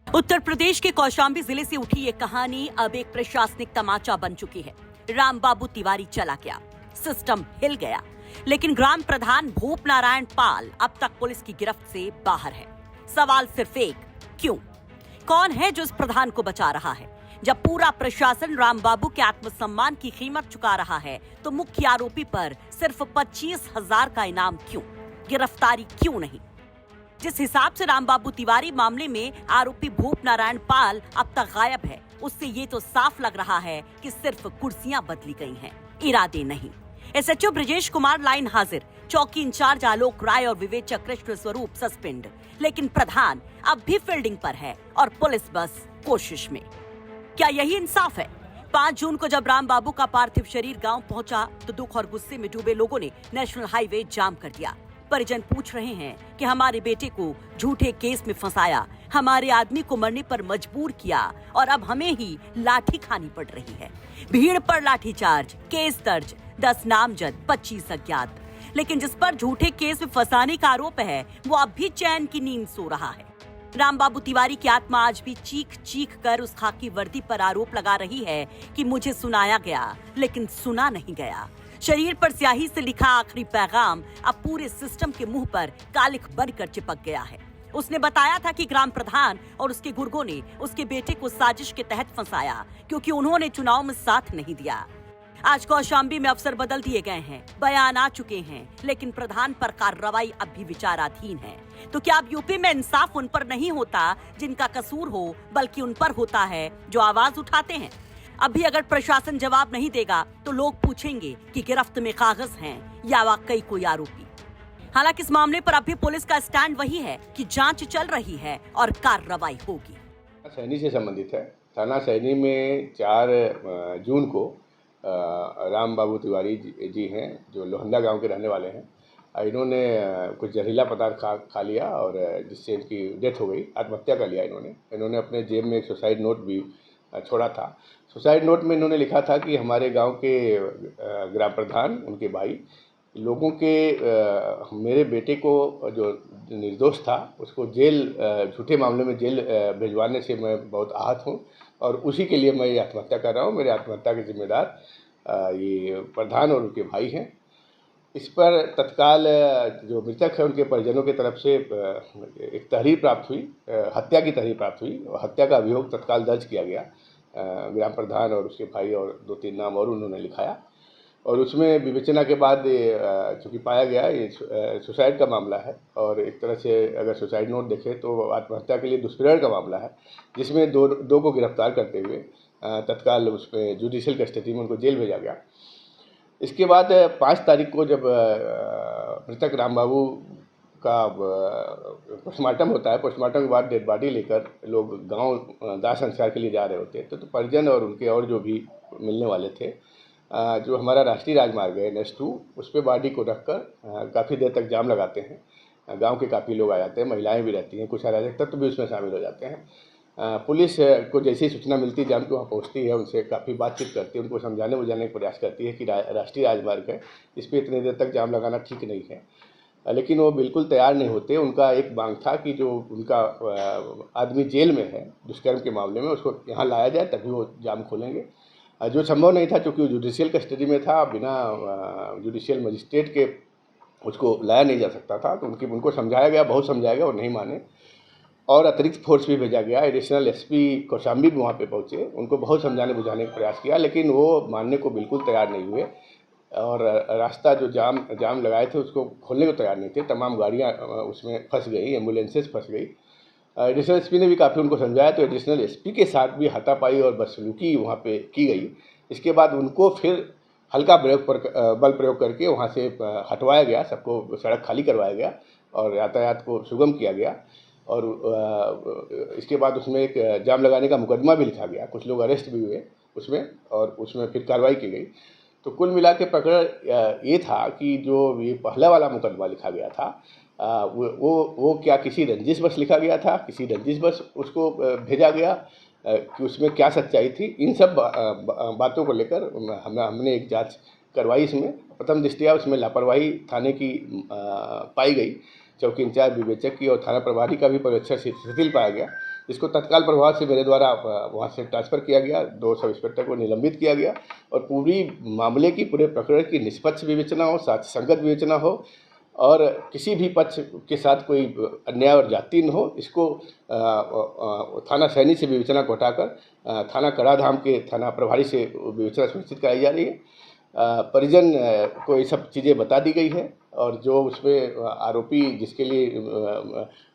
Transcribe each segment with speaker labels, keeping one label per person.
Speaker 1: उत्तर प्रदेश के कौशाम्बी जिले से उठी ये कहानी अब एक प्रशासनिक तमाचा बन चुकी है। रामबाबू तिवारी चला गया, सिस्टम हिल गया, लेकिन ग्राम प्रधान भूप नारायण पाल अब तक पुलिस की गिरफ्त से बाहर है। सवाल सिर्फ एक, क्यों? कौन है जो इस प्रधान को बचा रहा है? जब पूरा प्रशासन रामबाबू के आत्मसम्मान की कीमत चुका रहा है, तो मुख्य आरोपी पर सिर्फ 25,000 का इनाम क्यों? गिरफ्तारी क्यों नहीं? जिस हिसाब से रामबाबू तिवारी मामले में आरोपी भूप नारायण पाल अब तक गायब है, उससे ये तो साफ लग रहा है कि सिर्फ कुर्सियां बदली गई हैं, इरादे नहीं। एसएचओ ब्रजेश कुमार लाइन हाजिर, चौकी इंचार्ज आलोक राय और विवेचक कृष्ण स्वरूप सस्पेंड, लेकिन प्रधान अब भी फील्डिंग पर है और पुलिस बस कोशिश में। क्या यही इंसाफ है? 5 जून को जब रामबाबू का पार्थिव शरीर गांव पहुंचा, तो दुख और गुस्से में डूबे लोगों ने नेशनल हाईवे जाम कर दिया। परिजन पूछ रहे हैं कि हमारे बेटे को झूठे केस में फंसाया, हमारे आदमी को मरने पर मजबूर किया और अब हमें ही लाठी खानी पड़ रही है। भीड़ पर लाठीचार्ज, केस दर्ज, 10 नामजद, 25 अज्ञात। लेकिन जिस पर झूठे केस में फंसाने का आरोप है, वो अब भी चैन की नींद सो रहा है। रामबाबू तिवारी की आत्मा आज भी चीख चीख कर उस खाकी वर्दी पर आरोप लगा रही है कि मुझे सुनाया गया, लेकिन सुना नहीं गया। शरीर पर स्याही से लिखा आखिरी पैगाम अब पूरे सिस्टम के मुंह पर कालिख बनकर चिपक गया है। उसने बताया था कि ग्राम प्रधान और उसके गुर्गों ने उसके बेटे को साजिश के तहत फंसाया, क्योंकि उन्होंने चुनाव में साथ नहीं दिया। आज कौशाम्बी में अफसर बदल दिए गए हैं, बयान आ चुके हैं, लेकिन प्रधान पर कार्रवाई अब भी विचाराधीन है। तो क्या अब यूपी में इंसाफ उन पर नहीं होता जिनका कसूर हो, बल्कि उन पर होता है जो आवाज उठाते हैं? अभी अगर प्रशासन जवाब नहीं देगा, तो लोग पूछेंगे कि गिरफ्त में कागज हैं या वाकई कोई आरोपी। हालांकि इस मामले पर अभी पुलिस का स्टैंड वही है कि जांच चल रही है और कार्रवाई होगी।
Speaker 2: सैनी से संबंधित है। थाना सैनी में 4 जून को रामबाबू तिवारी जी हैं, जो लोहंदा गांव के रहने वाले हैं। इन्होंने कुछ जहरीला पदार्थ खा लिया और जिससे इनकी डेथ हो गई, आत्महत्या कर लिया इन्होंने अपने जेब में एक सुसाइड नोट भी छोड़ा था। सुसाइड नोट में इन्होंने लिखा था कि हमारे गांव के ग्राम प्रधान, उनके भाई लोगों के मेरे बेटे को जो निर्दोष था, उसको जेल, झूठे मामले में जेल भिजवाने से मैं बहुत आहत हूं और उसी के लिए मैं ये आत्महत्या कर रहा हूं। मेरे आत्महत्या के जिम्मेदार ये प्रधान और उनके भाई हैं। इस पर तत्काल जो मृतक है उनके परिजनों की तरफ से एक तहरीर प्राप्त हुई, हत्या की तहरीर प्राप्त हुई और हत्या का अभियोग तत्काल दर्ज किया गया। ग्राम प्रधान और उसके भाई और 2-3 नाम और उन्होंने लिखाया और उसमें विवेचना के बाद चूँकि पाया गया ये सुसाइड का मामला है और एक तरह से अगर सुसाइड नोट देखें तो आत्महत्या के लिए दुष्प्रेरण का मामला है, जिसमें दो को गिरफ्तार करते हुए तत्काल उसमें जुडिशियल कस्टडी में उनको जेल भेजा गया। इसके बाद 5 तारीख को जब मृतक रामबाबू का पोस्टमार्टम होता है, पोस्टमार्टम के बाद डेड बॉडी लेकर लोग गांव दाह संस्कार के लिए जा रहे होते हैं, तो परिजन और उनके और जो भी मिलने वाले थे, जो हमारा राष्ट्रीय राजमार्ग है NH2, उस पर बॉडी को रखकर काफ़ी देर तक जाम लगाते हैं। गांव के काफ़ी लोग आ जाते हैं, महिलाएं भी रहती हैं, कुछ अराजक तत्व भी उसमें शामिल हो जाते हैं। पुलिस को जैसी सूचना मिलती है, जाम के वहाँ पहुँचती है, उनसे काफ़ी बातचीत करती है, उनको समझाने बुझाने का प्रयास करती है कि राष्ट्रीय राजमार्ग है, इस पर इतनी देर तक जाम लगाना ठीक नहीं है। लेकिन वो बिल्कुल तैयार नहीं होते। उनका एक मांग था कि जो उनका आदमी जेल में है दुष्कर्म के मामले में, उसको यहाँ लाया जाए तभी वो जाम खोलेंगे, जो संभव नहीं था क्योंकि वो जुडिशियल कस्टडी में था। बिना जुडिशियल मजिस्ट्रेट के उसको लाया नहीं जा सकता था। तो उनको समझाया गया, बहुत समझाया गया, वो नहीं माने और अतिरिक्त फोर्स भी भेजा गया। एडिशनल SP कौशाम्बी भी वहाँ पे पहुँचे, उनको बहुत समझाने बुझाने का प्रयास किया, लेकिन वो मानने को बिल्कुल तैयार नहीं हुए और रास्ता जो जाम लगाए थे उसको खोलने को तैयार नहीं थे। तमाम गाड़ियाँ उसमें फंस गई, एम्बुलेंसेस फंस गई। एडिशनल SP ने भी काफ़ी उनको समझाया, तो एडिशनल SP के साथ भी हाथापाई और बदसलूकी वहाँ पे की गई। इसके बाद उनको फिर हल्का बल प्रयोग करके वहाँ से हटवाया गया, सबको सड़क खाली करवाया गया और यातायात को सुगम किया गया। और इसके बाद उसमें एक जाम लगाने का मुकदमा भी लिखा गया, कुछ लोग अरेस्ट भी हुए उसमें और उसमें फिर कार्रवाई की गई। तो कुल मिला के पकड़ ये था कि जो ये पहला वाला मुकदमा लिखा गया था, वो क्या किसी रंजिशवश लिखा गया था, किसी रंजिशवश उसको भेजा गया कि उसमें क्या सच्चाई थी, इन सब बातों को लेकर हमने एक जांच करवाई। इसमें प्रथम दृष्टया उसमें लापरवाही थाने की पाई गई, चौकी इंचार्ज विवेचक की और थाना प्रभारी का भी पर्यवेक्षण शिथिल पाया गया। इसको तत्काल प्रभाव से मेरे द्वारा वहाँ से ट्रांसफ़र किया गया, 2 सब इंस्पेक्टर को निलंबित किया गया और पूरी मामले की, पूरे प्रकरण की निष्पक्ष विवेचना हो, साथ संगत विवेचना हो और किसी भी पक्ष के साथ कोई अन्याय और जाति न हो। इसको थाना सैनी से विवेचना को हटाकर थाना कड़ाधाम के थाना प्रभारी से विवेचना सुनिश्चित कराई जा रही है। परिजन को ये सब चीज़ें बता दी गई है और जो उसमें आरोपी जिसके लिए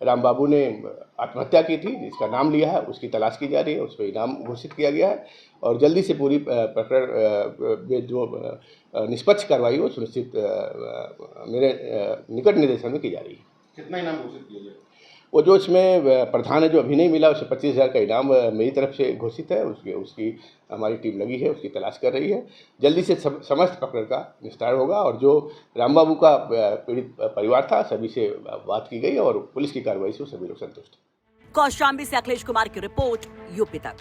Speaker 2: राम बाबू ने आत्महत्या की थी, जिसका नाम लिया है, उसकी तलाश की जा रही है, उस पर इनाम घोषित किया गया है और जल्दी से पूरी प्रकरण में जो निष्पक्ष कार्रवाई हो सुनिश्चित मेरे निकट निर्देशन में की जा रही है।
Speaker 3: कितना इनाम घोषित किया गया?
Speaker 2: वो जो इसमें प्रधान है, जो अभी नहीं मिला, उसे 25,000 का इनाम मेरी तरफ से घोषित है। उसकी हमारी टीम लगी है, उसकी तलाश कर रही है। जल्दी से समस्त प्रकरण का निस्तारण होगा और जो राम बाबू का पीड़ित परिवार था, सभी से बात की गई और पुलिस की कार्रवाई से सभी लोग संतुष्ट हैं।
Speaker 1: कौशाम्बी से अखिलेश कुमार की रिपोर्ट, यूपी तक।